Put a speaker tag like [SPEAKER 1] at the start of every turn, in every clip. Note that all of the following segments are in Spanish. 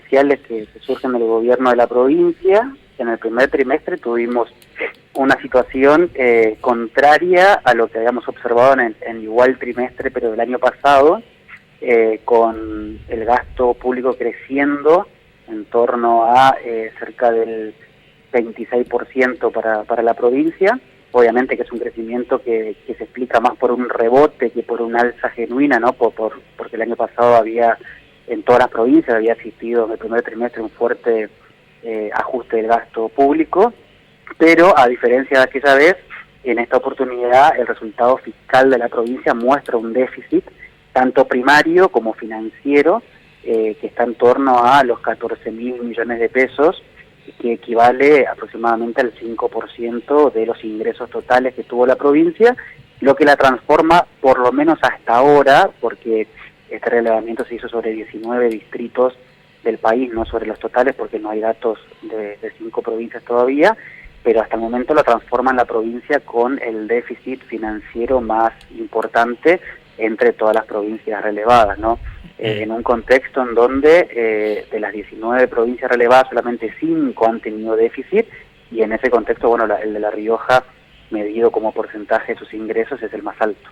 [SPEAKER 1] provinciales que surgen del gobierno de la provincia. En el primer trimestre tuvimos una situación contraria a lo que habíamos observado en igual trimestre, pero del año pasado, con el gasto público creciendo en torno a cerca del 26% para la provincia. Obviamente que es un crecimiento que se explica más por un rebote que por una alza genuina, ¿no? Porque el año pasado había, en todas las provincias, había existido en el primer trimestre un fuerte ajuste del gasto público, pero a diferencia de aquella vez, en esta oportunidad el resultado fiscal de la provincia muestra un déficit, tanto primario como financiero, que está en torno a los 14.000 millones de pesos, que equivale aproximadamente al 5% de los ingresos totales que tuvo la provincia, lo que la transforma, por lo menos hasta ahora, porque este relevamiento se hizo sobre 19 distritos del país, no sobre los totales, porque no hay datos de 5 provincias todavía, pero hasta el momento lo transforma en la provincia con el déficit financiero más importante entre todas las provincias relevadas, ¿no? En un contexto en donde de las 19 provincias relevadas solamente 5 han tenido déficit, y en ese contexto, bueno, el de La Rioja, medido como porcentaje de sus ingresos, es el más alto.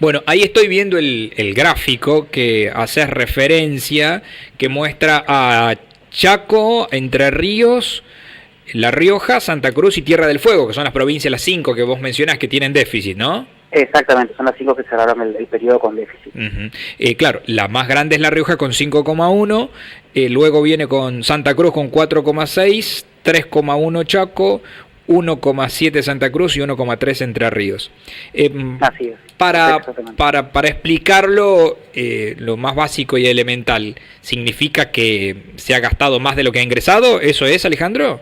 [SPEAKER 2] Bueno, ahí estoy viendo el gráfico que hace referencia, que muestra a Chaco, Entre Ríos, La Rioja, Santa Cruz y Tierra del Fuego, que son las provincias, las 5 que vos mencionás que tienen déficit, ¿no?
[SPEAKER 1] Exactamente, son las 5 que cerraron el periodo con déficit.
[SPEAKER 2] Claro, la más grande es La Rioja con 5,1, luego viene con Santa Cruz con 4,6, 3,1 Chaco, 1,7 Santa Cruz y 1,3 Entre Ríos.
[SPEAKER 1] Así es.
[SPEAKER 2] Para explicarlo, lo más básico y elemental, ¿significa que se ha gastado más de lo que ha ingresado? ¿Eso es, Alejandro?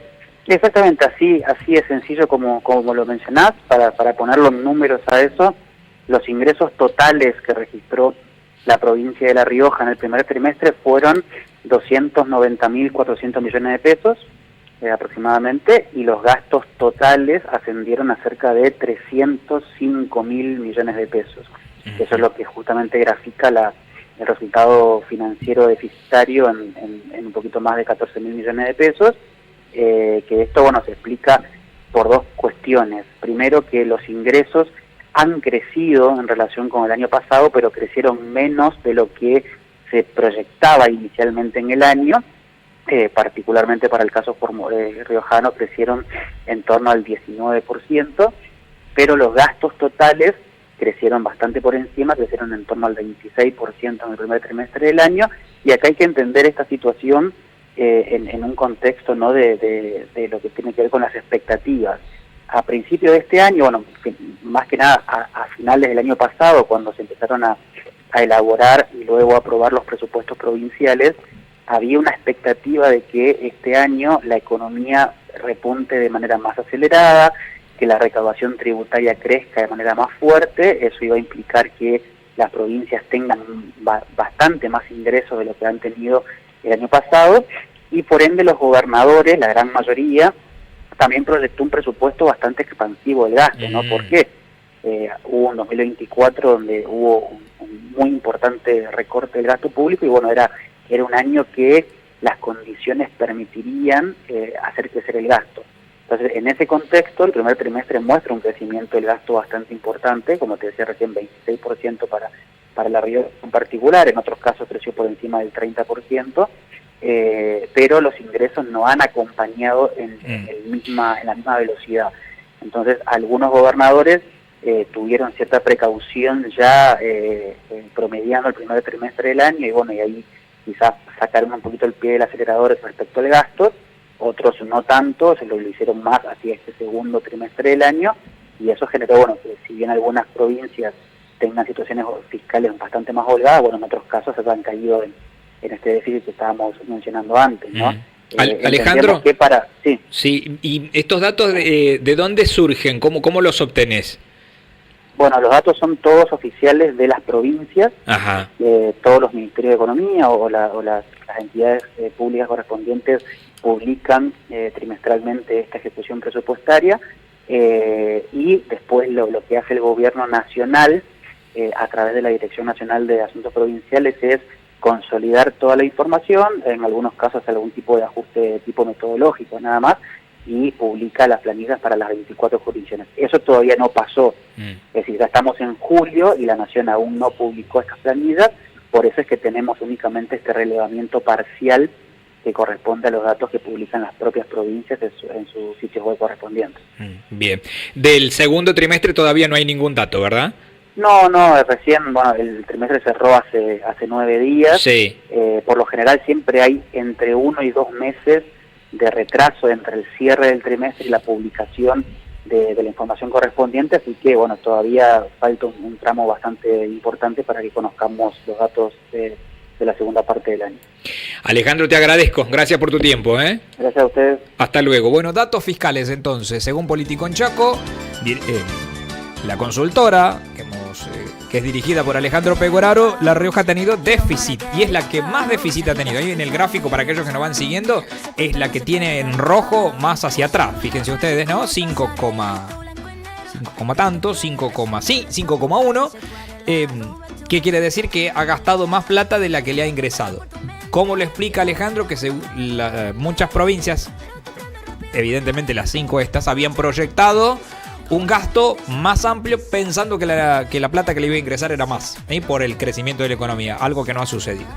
[SPEAKER 1] Exactamente, así es sencillo como lo mencionás. Para ponerlo en números a eso, los ingresos totales que registró la provincia de La Rioja en el primer trimestre fueron 290.400 millones de pesos aproximadamente, y los gastos totales ascendieron a cerca de 305.000 millones de pesos. Eso es lo que justamente grafica el resultado financiero deficitario en un poquito más de 14.000 millones de pesos. Que esto, bueno, se explica por dos cuestiones. Primero, que los ingresos han crecido en relación con el año pasado, pero crecieron menos de lo que se proyectaba inicialmente en el año, particularmente para el caso riojano crecieron en torno al 19%, pero los gastos totales crecieron bastante por encima, crecieron en torno al 26% en el primer trimestre del año, y acá hay que entender esta situación en un contexto, ¿no?, de lo que tiene que ver con las expectativas. A principio de este año, bueno, más que nada a finales del año pasado, cuando se empezaron a elaborar y luego a aprobar los presupuestos provinciales, había una expectativa de que este año la economía repunte de manera más acelerada, que la recaudación tributaria crezca de manera más fuerte. Eso iba a implicar que las provincias tengan bastante más ingresos de lo que han tenido el año pasado, y por ende los gobernadores, la gran mayoría, también proyectó un presupuesto bastante expansivo del gasto, ¿no? ¿Por qué? Hubo un 2024 donde hubo un muy importante recorte del gasto público, y bueno, era un año que las condiciones permitirían hacer crecer el gasto. Entonces, en ese contexto, el primer trimestre muestra un crecimiento del gasto bastante importante, como te decía recién, 26% para La Rioja en particular, en otros casos creció por encima del 30%, pero los ingresos no han acompañado en la misma velocidad. Entonces, algunos gobernadores tuvieron cierta precaución ya promediando el primer trimestre del año, y bueno, y ahí quizás sacaron un poquito el pie del acelerador respecto al gasto. Otros no tanto, se lo hicieron más hacia este segundo trimestre del año, y eso generó, bueno, que si bien algunas provincias tengan situaciones fiscales bastante más holgadas, bueno, en otros casos se han caído en este déficit que estábamos mencionando antes, ¿no?
[SPEAKER 2] Alejandro,
[SPEAKER 1] sí.
[SPEAKER 2] Sí, y estos datos ¿de dónde surgen? ¿Cómo los obtenés?
[SPEAKER 1] Bueno, los datos son todos oficiales de las provincias, todos los ministerios de Economía o las entidades públicas correspondientes publican trimestralmente esta ejecución presupuestaria, y después lo que hace el gobierno nacional a través de la Dirección Nacional de Asuntos Provinciales es consolidar toda la información, en algunos casos algún tipo de ajuste tipo metodológico nada más, y publica las planillas para las 24 jurisdicciones. Eso todavía no pasó, es decir, ya estamos en julio y la Nación aún no publicó estas planillas, por eso es que tenemos únicamente este relevamiento parcial que corresponde a los datos que publican las propias provincias en sus sitios web correspondientes.
[SPEAKER 2] Bien, del segundo trimestre todavía no hay ningún dato, ¿verdad?
[SPEAKER 1] No, recién, bueno, el trimestre cerró hace 9 días,
[SPEAKER 2] Sí.
[SPEAKER 1] Por lo general siempre hay entre 1 y 2 meses de retraso entre el cierre del trimestre y la publicación de la información correspondiente, así que bueno, todavía falta un tramo bastante importante para que conozcamos los datos de la segunda parte del año.
[SPEAKER 2] Alejandro, te agradezco, gracias por tu tiempo.
[SPEAKER 1] Gracias a ustedes.
[SPEAKER 2] Hasta luego. Bueno, datos fiscales entonces, según Politicón Chaco, la consultora que es dirigida por Alejandro Pegoraro, La Rioja ha tenido déficit y es la que más déficit ha tenido. Ahí en el gráfico, para aquellos que nos van siguiendo, es la que tiene en rojo más hacia atrás. Fíjense ustedes, ¿no? 5,1. ¿Qué quiere decir? Que ha gastado más plata de la que le ha ingresado. ¿Cómo lo explica Alejandro? Que muchas provincias, evidentemente las 5 estas, habían proyectado un gasto más amplio pensando que la plata que le iba a ingresar era más, por el crecimiento de la economía, algo que no ha sucedido.